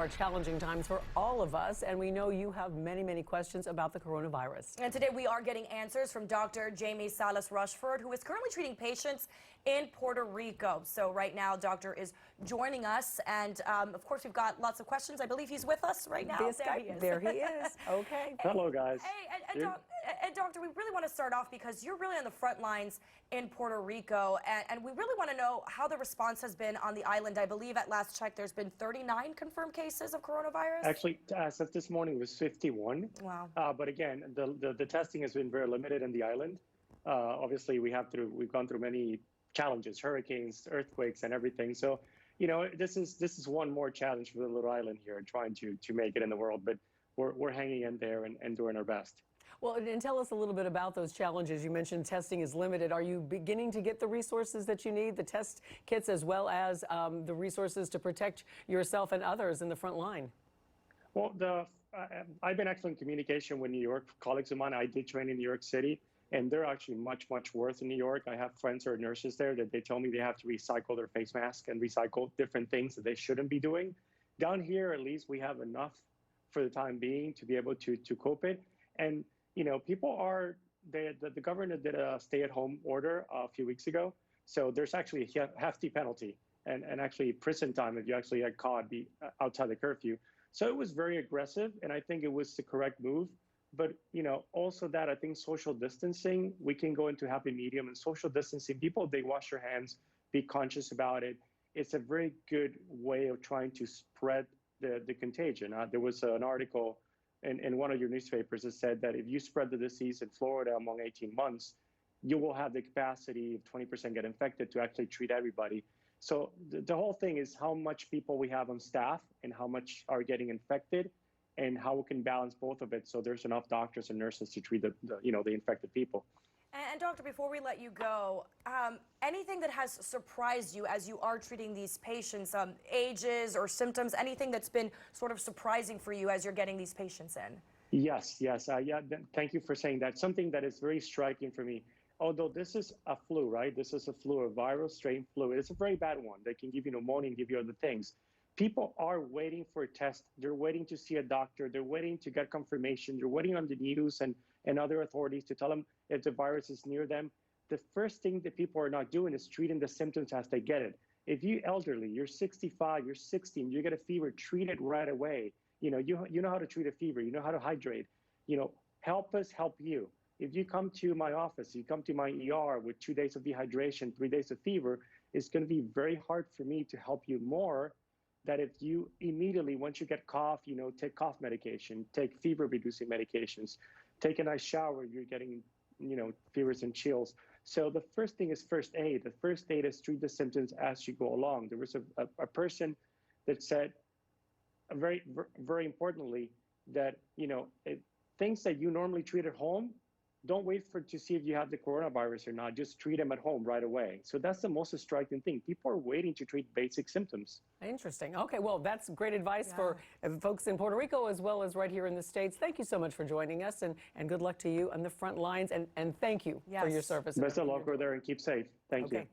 Are challenging times for all of us, and we know you have many, many questions about the coronavirus. And today we are getting answers from Dr. Jaime Salas-Rushford, who is currently treating patients in Puerto Rico. So right now, Doctor is joining us, and of course, we've got lots of questions. I believe he's with us right now. There he is. Okay. Hello, guys. Hey, and Doctor, we really want to start off because you're really on the front lines in Puerto Rico, and we really want to know how the response has been on the island. I believe at last check, there's been 39 confirmed cases of coronavirus. Actually, as of this morning, it was 51. Wow. But again, the testing has been very limited in the island. Obviously, we've gone through many challenges, hurricanes, earthquakes, and everything. So, you know, this is one more challenge for the little island here, trying to make it in the world. But we're hanging in there and doing our best. Well, and tell us a little bit about those challenges. You mentioned testing is limited. Are you beginning to get the resources that you need, the test kits, as well as the resources to protect yourself and others in the front line? Well, I've been actually in communication with New York colleagues of mine. I did train in New York City, and they're actually much worse in New York. I have friends who are nurses there that they tell me they have to recycle their face mask and recycle different things that they shouldn't be doing. Down here, at least, we have enough for the time being to be able to cope it. And you know, people are, the governor did a stay-at-home order a few weeks ago. So there's actually a hefty penalty and actually prison time if you actually get caught outside the curfew. So it was very aggressive, and I think it was the correct move. But, you know, also that I think social distancing, we can go into happy medium, and social distancing, people, they wash their hands, be conscious about it. It's a very good way of trying to spread the contagion. There was an article in one of your newspapers that said that if you spread the disease in Florida among 18 months, you will have the capacity if 20% get infected to actually treat everybody. So the whole thing is how much people we have on staff and how much are getting infected and how we can balance both of it so there's enough doctors and nurses to treat the infected people. And Doctor, before we let you go, anything that has surprised you as you are treating these patients, ages or symptoms, anything that's been sort of surprising for you as you're getting these patients in? Yes. Thank you for saying that. Something that is very striking for me, although this is a flu, right? This is a flu, a viral strain flu. It's a very bad one. They can give you pneumonia and give you other things. People are waiting for a test. They're waiting to see a doctor. They're waiting to get confirmation. They're waiting on the news and other authorities to tell them if the virus is near them. The first thing that people are not doing is treating the symptoms as they get it. If you're elderly, you're 65, you're 60, and you get a fever, treat it right away. You know, you know how to treat a fever. You know how to hydrate. You know, help us help you. If you come to my office, you come to my ER with 2 days of dehydration, 3 days of fever, it's going to be very hard for me to help you more that if you immediately, once you get cough, you know, take cough medication, take fever-reducing medications, take a nice shower, you're getting, you know, fevers and chills. So the first thing is first aid. The first aid is treat the symptoms as you go along. There was a person that said, very importantly, that, you know, things that you normally treat at home, don't wait to see if you have the coronavirus or not. Just treat them at home right away. So that's the most striking thing. People are waiting to treat basic symptoms. Interesting. Okay, well, that's great advice for folks in Puerto Rico as well as right here in the States. Thank you so much for joining us, and good luck to you on the front lines, and thank you for your service. Best of luck over there and keep safe. Thank you.